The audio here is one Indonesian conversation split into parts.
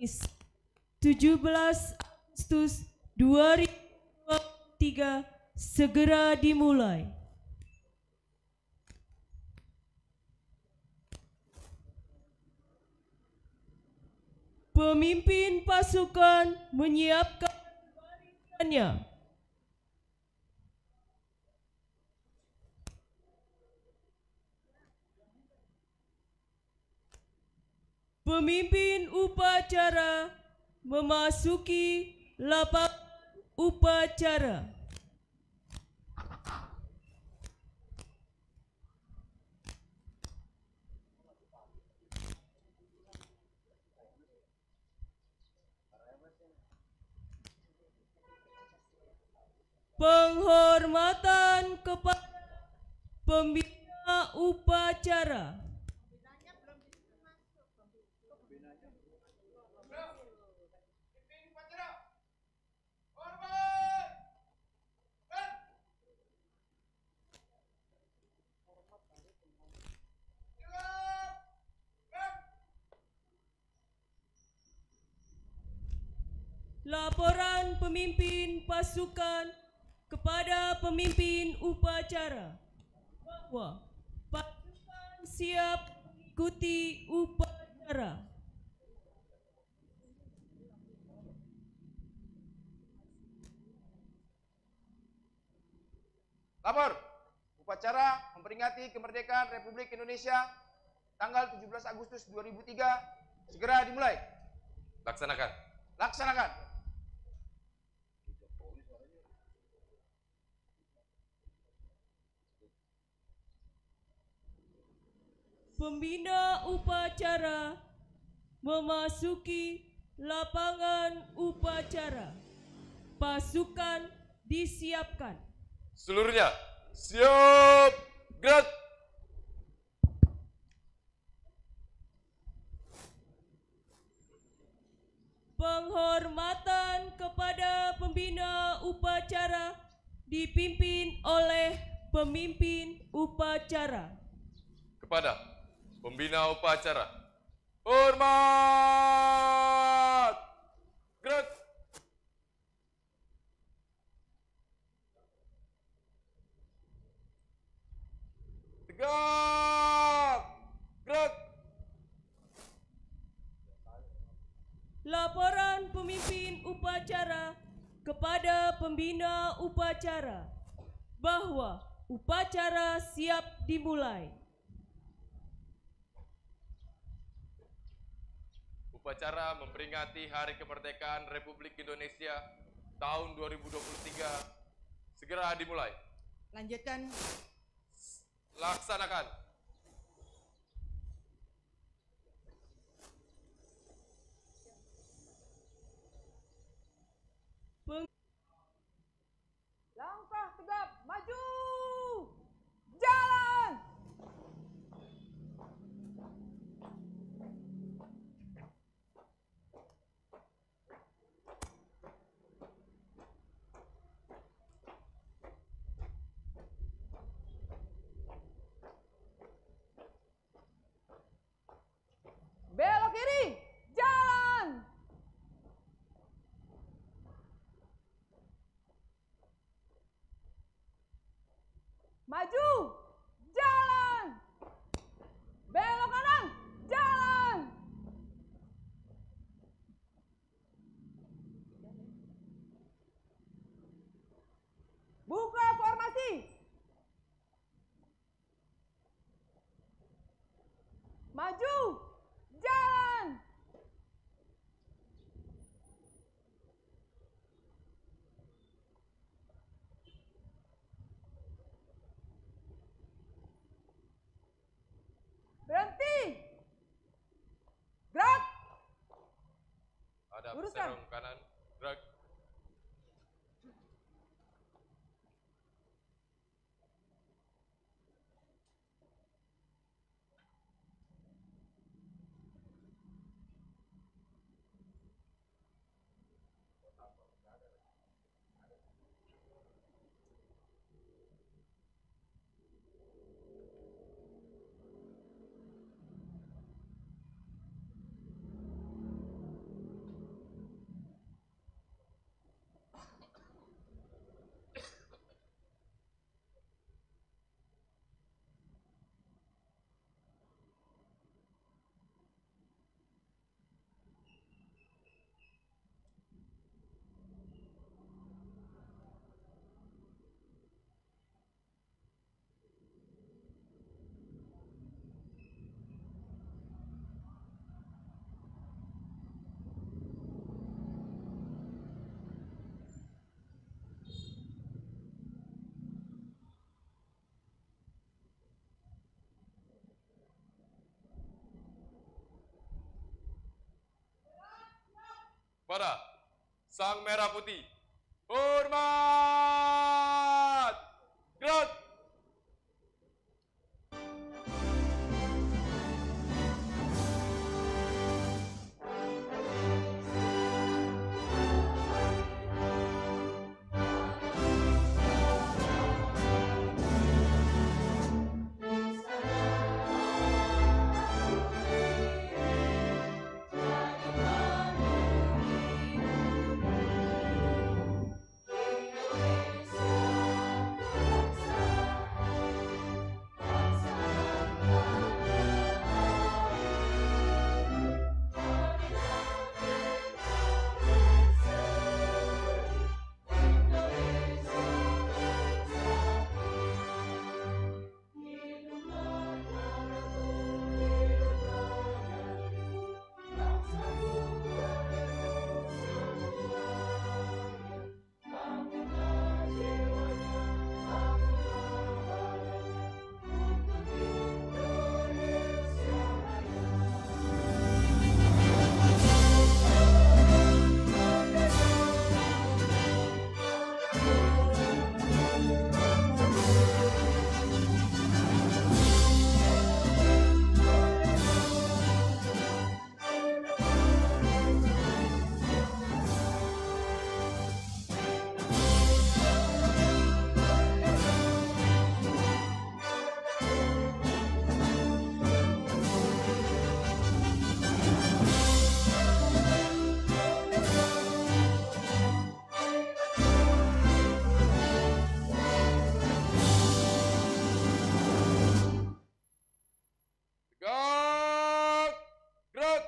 17 Agustus 2023 segera dimulai. Pemimpin pasukan menyiapkan barisannya. Pemimpin upacara memasuki lapangan upacara. Penghormatan kepada pembina upacara. Laporan pemimpin pasukan kepada pemimpin upacara bahwa pasukan siap mengikuti upacara. Lapor, upacara memperingati kemerdekaan Republik Indonesia tanggal 17 Agustus 2003 segera dimulai. Laksanakan. Laksanakan. Pembina upacara memasuki lapangan upacara. Pasukan disiapkan. Seluruhnya siap, gerak. Penghormatan kepada pembina upacara dipimpin oleh pemimpin upacara. Kepada pembina upacara, hormat, gerak. Tegak, gerak. Laporan pemimpin upacara kepada pembina upacara bahwa upacara siap dimulai. Upacara memperingati Hari Kemerdekaan Republik Indonesia tahun 2023 segera dimulai. Lanjutkan. Laksanakan. Langkah tegap, maju. Jalan. Belok kiri, jalan. Maju, jalan. Belok kanan, jalan. Buka formasi. Maju, jalan. Berhenti. Gerak. Hadap Luruskan. serong kanan, gerak. kepada Sang Merah Putih. Hormat! Gerak! Tegak! Gerak!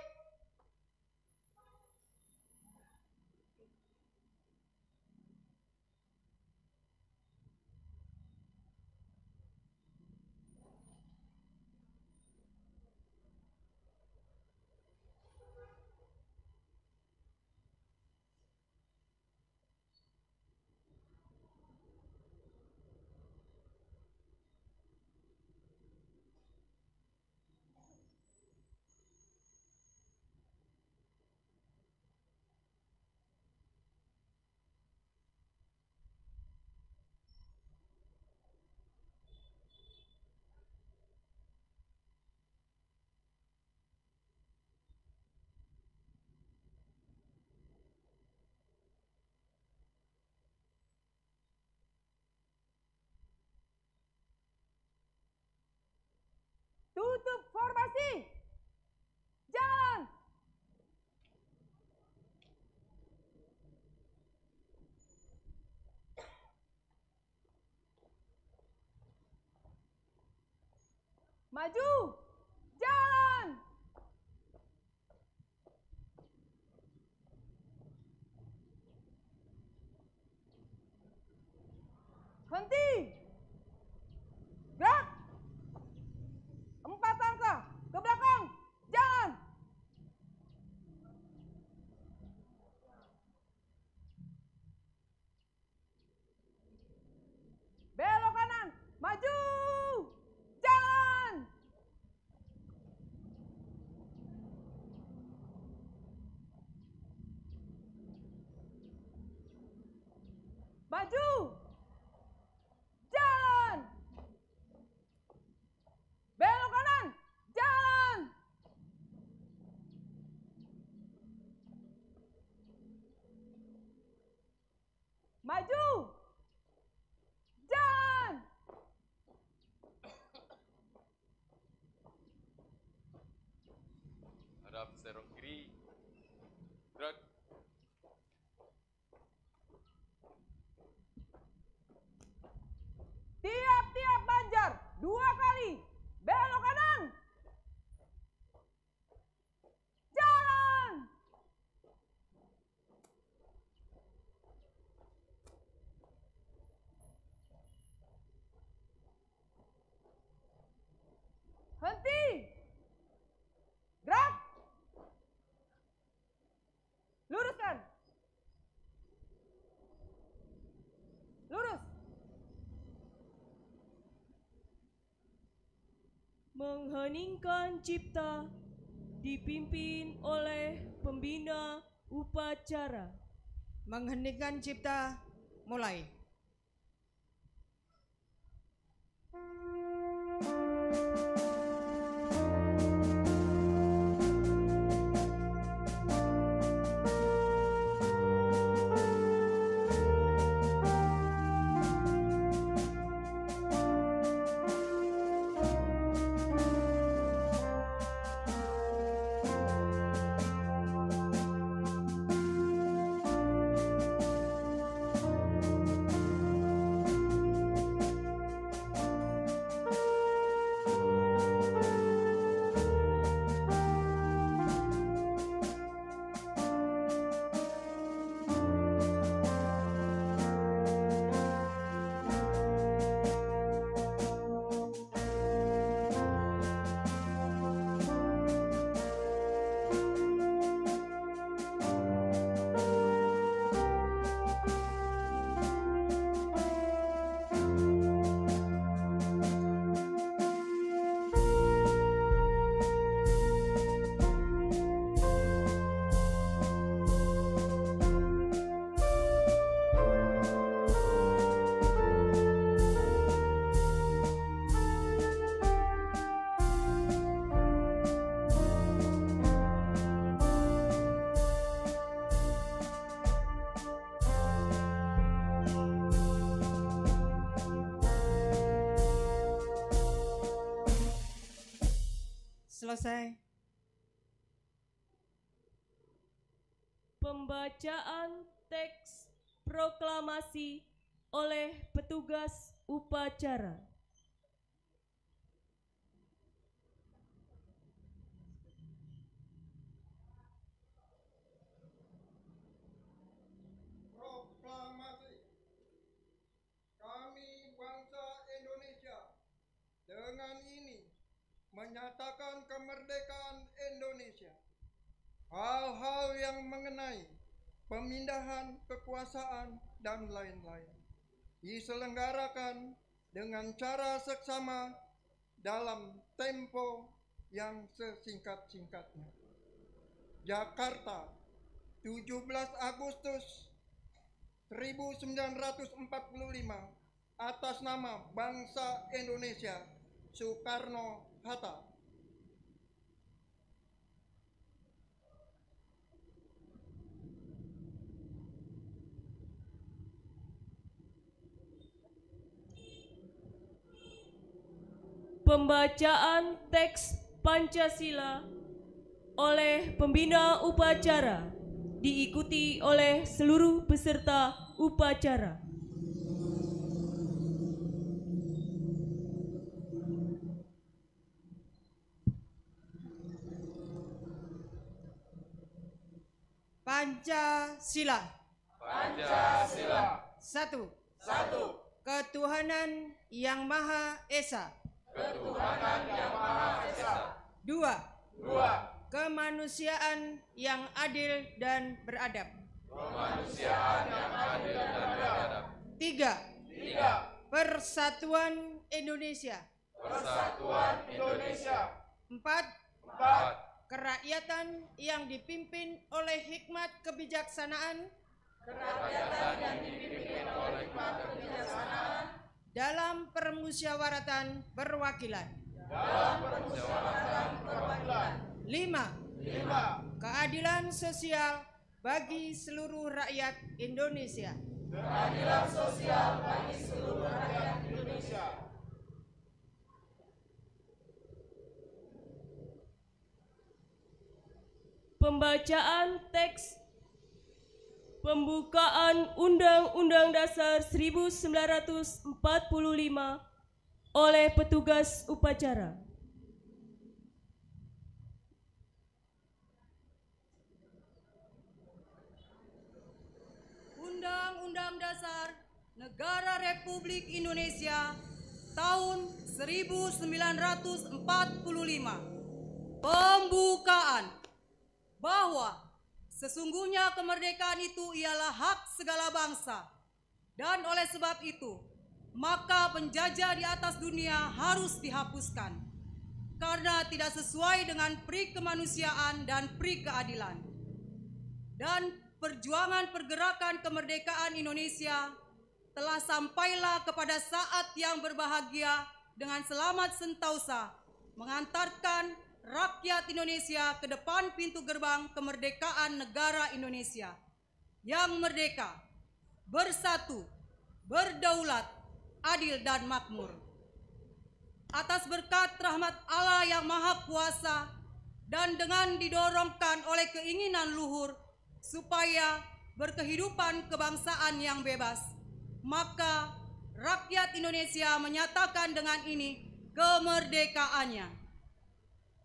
Tutup formasi. Jalan. Maju. Jalan. Henti. Gerak. 4 langkah ke belakang. Jalan. Belok kanan. Maju. Jalan. Maju. Jalan. Belok kanan. Jalan. Maju. Jalan. Hadap serong kiri. Gerak. Tiap-tiap banjar 2 kali. Belok kanan. Jalan. Henti. Gerak. Luruskan. Lurus. Mengheningkan cipta dipimpin oleh pembina upacara. Mengheningkan cipta, mulai. Selesai. Pembacaan teks proklamasi oleh petugas upacara. Proklamasi. Kami bangsa Indonesia dengan ini menyatakan kemerdekaan Indonesia. Hal-hal yang mengenai pemindahan kekuasaan dan lain-lain diselenggarakan dengan cara seksama dalam tempo yang sesingkat-singkatnya. Jakarta, 17 Agustus 1945, atas nama bangsa Indonesia, Soekarno-Hatta. Pembacaan teks Pancasila oleh pembina upacara diikuti oleh seluruh peserta upacara. Pancasila. Pancasila. 1. 1. Ketuhanan yang Maha Esa. Ketuhanan yang Maha Esa. 2. 2. Kemanusiaan yang adil dan beradab. Kemanusiaan yang adil dan beradab. 3. Persatuan Indonesia. Persatuan Indonesia. 4. 4. Kerakyatan yang dipimpin oleh hikmat kebijaksanaan. Kerakyatan yang dipimpin oleh hikmat kebijaksanaan. Dalam permusyawaratan perwakilan. Dalam permusyawaratan perwakilan. 5. Keadilan sosial bagi seluruh rakyat Indonesia. Keadilan sosial bagi seluruh rakyat Indonesia. Pembacaan teks pembukaan Undang-Undang Dasar 1945 oleh petugas upacara. Undang-Undang Dasar Negara Republik Indonesia tahun 1945. Pembukaan. Bahwa sesungguhnya kemerdekaan itu ialah hak segala bangsa. Dan oleh sebab itu, maka penjajah di atas dunia harus dihapuskan. Karena tidak sesuai dengan pri kemanusiaan dan pri keadilan. dan perjuangan pergerakan kemerdekaan Indonesia telah sampailah kepada saat yang berbahagia dengan selamat sentosa mengantarkan rakyat Indonesia ke depan pintu gerbang kemerdekaan negara Indonesia yang merdeka, bersatu, berdaulat, adil dan makmur. Atas berkat rahmat Allah yang Maha Kuasa dan dengan didorongkan oleh keinginan luhur supaya berkehidupan kebangsaan yang bebas, maka rakyat Indonesia menyatakan dengan ini kemerdekaannya.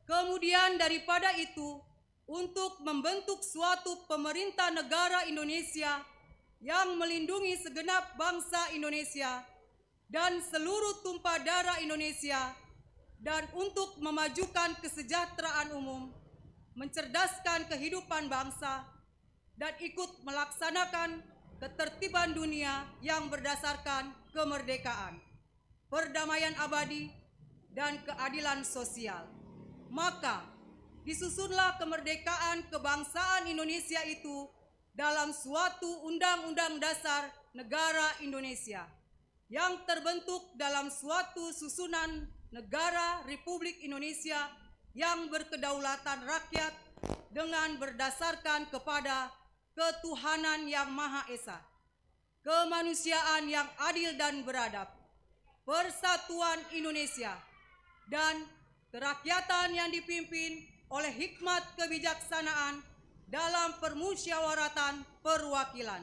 Kemudian daripada itu, untuk membentuk suatu pemerintah negara Indonesia yang melindungi segenap bangsa Indonesia dan seluruh tumpah darah Indonesia, dan untuk memajukan kesejahteraan umum, mencerdaskan kehidupan bangsa, dan ikut melaksanakan ketertiban dunia yang berdasarkan kemerdekaan, perdamaian abadi, dan keadilan sosial. Maka disusunlah kemerdekaan kebangsaan Indonesia itu dalam suatu Undang-Undang Dasar Negara Indonesia yang terbentuk dalam suatu susunan negara Republik Indonesia yang berkedaulatan rakyat dengan berdasarkan kepada ketuhanan yang Maha Esa, kemanusiaan yang adil dan beradab, persatuan Indonesia, dan kerakyatan yang dipimpin oleh hikmat kebijaksanaan dalam permusyawaratan perwakilan,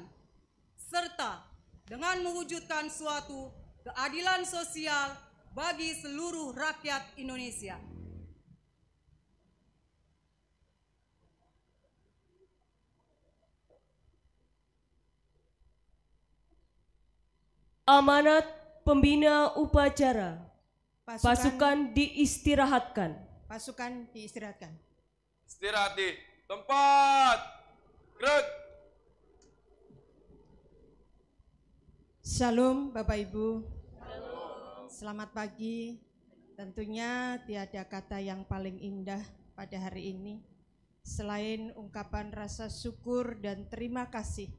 serta dengan mewujudkan suatu keadilan sosial bagi seluruh rakyat Indonesia. Amanat pembina upacara. Pasukan diistirahatkan. Pasukan diistirahatkan. Istirahat di tempat. Gerak. Shalom Bapak Ibu. Selamat pagi. Tentunya tiada kata yang paling indah pada hari ini selain ungkapan rasa syukur dan terima kasih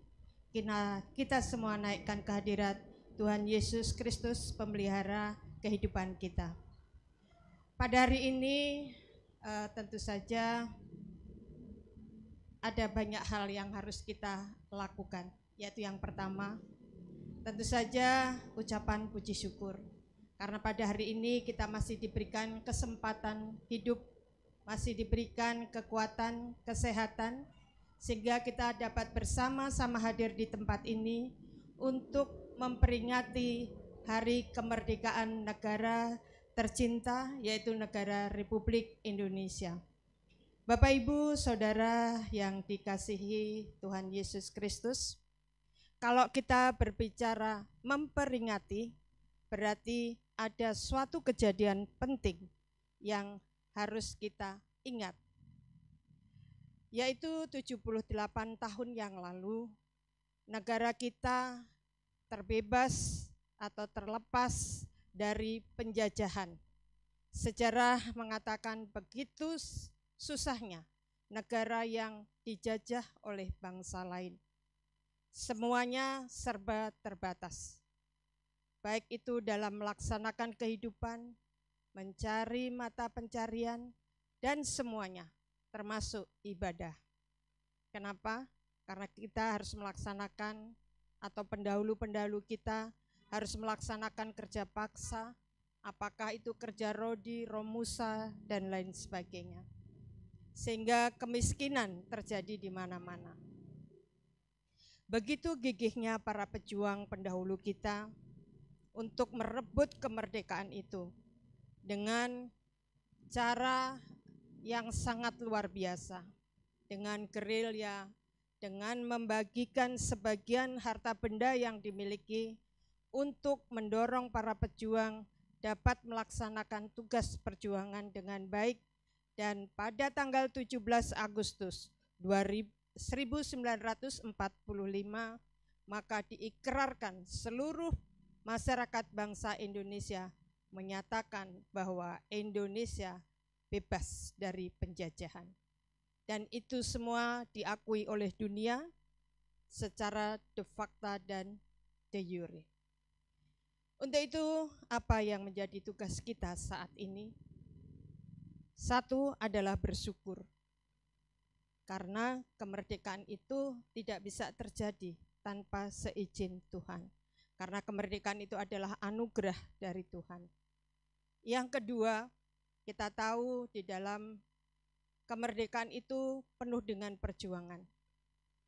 kita semua naikkan kehadirat Tuhan Yesus Kristus, pemelihara kehidupan kita. Pada hari ini tentu saja ada banyak hal yang harus kita lakukan, yaitu yang pertama tentu saja ucapan puji syukur, karena pada hari ini kita masih diberikan kesempatan hidup, masih diberikan kekuatan, kesehatan, sehingga kita dapat bersama-sama hadir di tempat ini untuk memperingati Hari Kemerdekaan negara tercinta, yaitu negara Republik Indonesia. Bapak Ibu Saudara yang dikasihi Tuhan Yesus Kristus, kalau kita berbicara memperingati, berarti ada suatu kejadian penting yang harus kita ingat, yaitu 78 tahun yang lalu negara kita terbebas atau terlepas dari penjajahan. Sejarah mengatakan begitu susahnya negara yang dijajah oleh bangsa lain. Semuanya serba terbatas, baik itu dalam melaksanakan kehidupan, mencari mata pencarian, dan semuanya termasuk ibadah. Kenapa? Karena kita harus melaksanakan, atau pendahulu-pendahulu kita harus melaksanakan kerja paksa, apakah itu kerja rodi, romusa, dan lain sebagainya. Sehingga kemiskinan terjadi di mana-mana. Begitu gigihnya para pejuang pendahulu kita untuk merebut kemerdekaan itu dengan cara yang sangat luar biasa, dengan gerilya, dengan membagikan sebagian harta benda yang dimiliki untuk mendorong para pejuang dapat melaksanakan tugas perjuangan dengan baik. Dan pada tanggal 17 Agustus 1945 maka diikrarkan seluruh masyarakat bangsa Indonesia menyatakan bahwa Indonesia bebas dari penjajahan. dan itu semua diakui oleh dunia secara de facto dan de jure. Untuk itu, apa yang menjadi tugas kita saat ini? Satu adalah bersyukur, karena kemerdekaan itu tidak bisa terjadi tanpa seizin Tuhan, karena kemerdekaan itu adalah anugerah dari Tuhan. Yang kedua, kita tahu di dalam kemerdekaan itu penuh dengan perjuangan.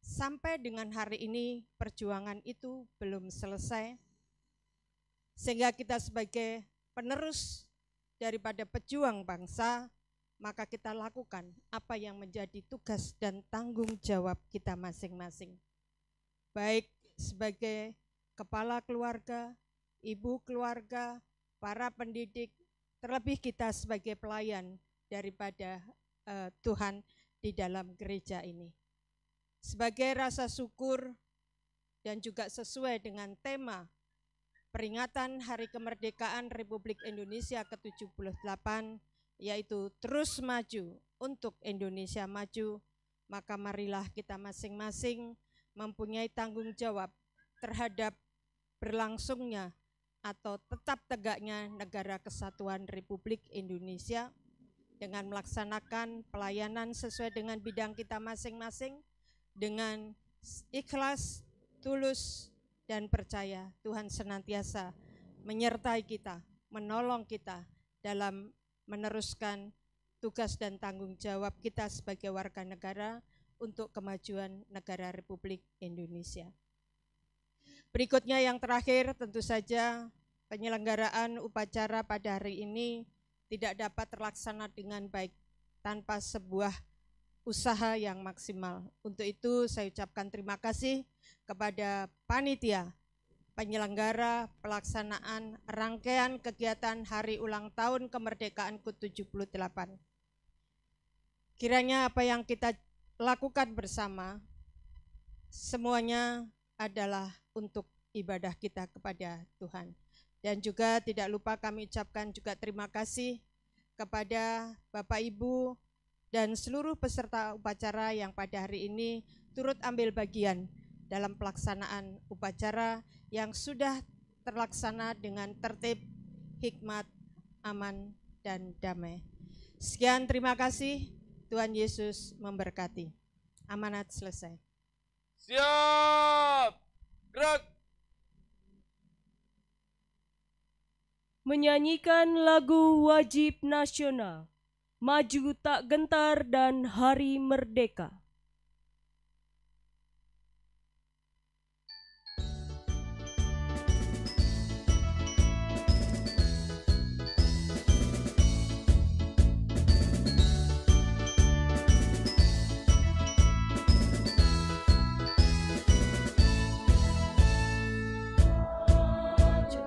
Sampai dengan hari ini perjuangan itu belum selesai, sehingga kita sebagai penerus daripada pejuang bangsa, maka kita lakukan apa yang menjadi tugas dan tanggung jawab kita masing-masing. Baik sebagai kepala keluarga, ibu keluarga, para pendidik, terlebih kita sebagai pelayan daripada Tuhan di dalam gereja ini. Sebagai rasa syukur dan juga sesuai dengan tema peringatan Hari Kemerdekaan Republik Indonesia ke-78, yaitu terus maju untuk Indonesia maju, maka marilah kita masing-masing mempunyai tanggung jawab terhadap berlangsungnya atau tetap tegaknya Negara Kesatuan Republik Indonesia dengan melaksanakan pelayanan sesuai dengan bidang kita masing-masing, dengan ikhlas, tulus, dan percaya Tuhan senantiasa menyertai kita, menolong kita dalam meneruskan tugas dan tanggung jawab kita sebagai warga negara untuk kemajuan negara Republik Indonesia. Berikutnya yang terakhir, tentu saja penyelenggaraan upacara pada hari ini tidak dapat terlaksana dengan baik tanpa sebuah usaha yang maksimal. Untuk itu saya ucapkan terima kasih kepada panitia penyelenggara pelaksanaan rangkaian kegiatan Hari Ulang Tahun Kemerdekaan ke-78. Kiranya apa yang kita lakukan bersama semuanya adalah untuk ibadah kita kepada Tuhan. Dan juga tidak lupa kami ucapkan juga terima kasih kepada Bapak Ibu dan seluruh peserta upacara yang pada hari ini turut ambil bagian dalam pelaksanaan upacara yang sudah terlaksana dengan tertib, hikmat, aman, dan damai. Sekian, terima kasih. Tuhan Yesus memberkati. Amanat selesai. Siap! Gerak! Menyanyikan lagu wajib nasional, Maju Tak Gentar dan Hari Merdeka. Maju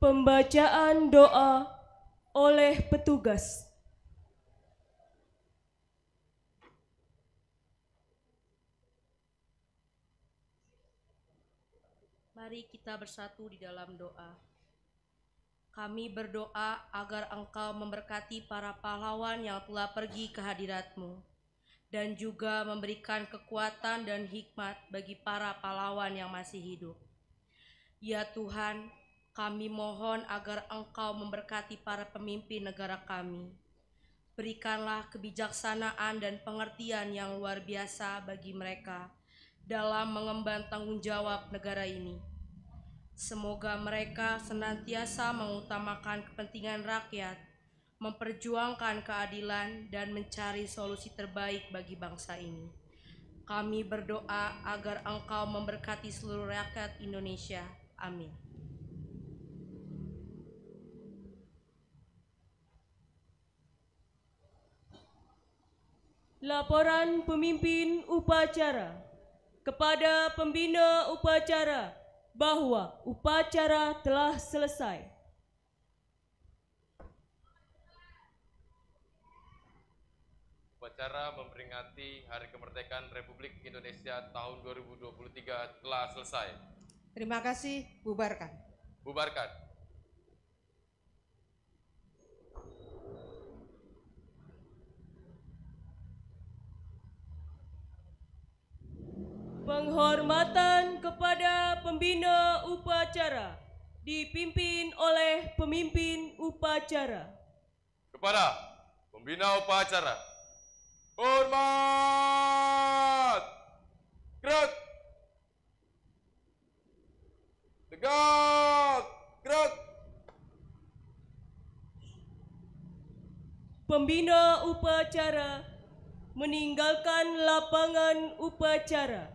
Pembacaan doa oleh petugas. Mari kita bersatu di dalam doa. Kami berdoa agar Engkau memberkati para pahlawan yang telah pergi ke hadirat-Mu, dan juga memberikan kekuatan dan hikmat bagi para pahlawan yang masih hidup. Ya Tuhan, kami mohon agar Engkau memberkati para pemimpin negara kami. Berikanlah kebijaksanaan dan pengertian yang luar biasa bagi mereka dalam mengemban tanggung jawab negara ini. Semoga mereka senantiasa mengutamakan kepentingan rakyat, memperjuangkan keadilan, dan mencari solusi terbaik bagi bangsa ini. Kami berdoa agar Engkau memberkati seluruh rakyat Indonesia. Amin. Laporan pemimpin upacara kepada pembina upacara bahwa upacara telah selesai. Upacara memperingati Hari Kemerdekaan Republik Indonesia tahun 2023 telah selesai. Terima kasih, bubarkan. Bubarkan. Penghormatan kepada pembina upacara dipimpin oleh pemimpin upacara. Kepada pembina upacara, hormat! Gerak! Tegak! Gerak! Pembina upacara meninggalkan lapangan upacara.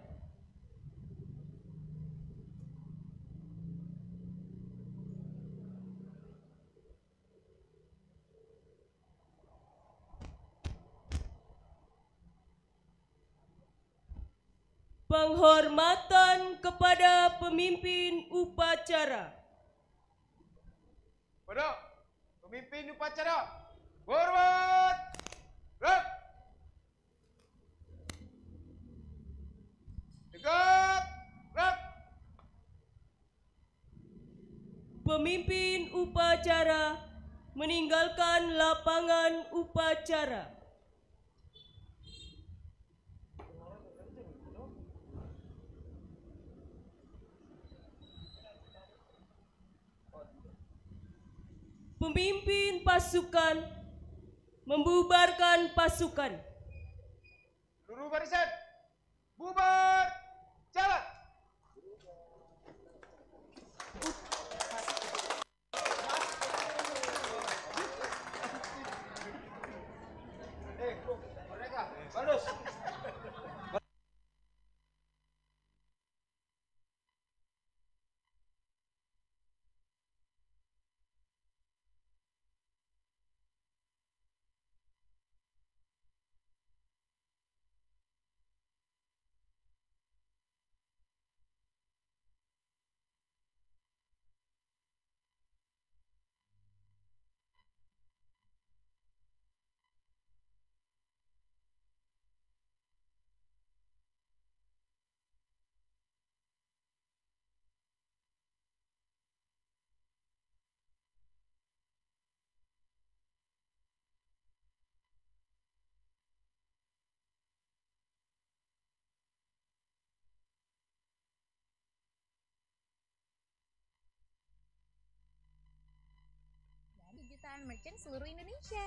Penghormatan kepada pemimpin upacara. Kepada pemimpin upacara, hormat! Gerak! Tegak! Gerak! Pemimpin upacara meninggalkan lapangan upacara. Pemimpin pasukan membubarkan pasukan. Seluruh barisan, bubar, jalan. Mereka, bagus. Jutaan merchant seluruh Indonesia.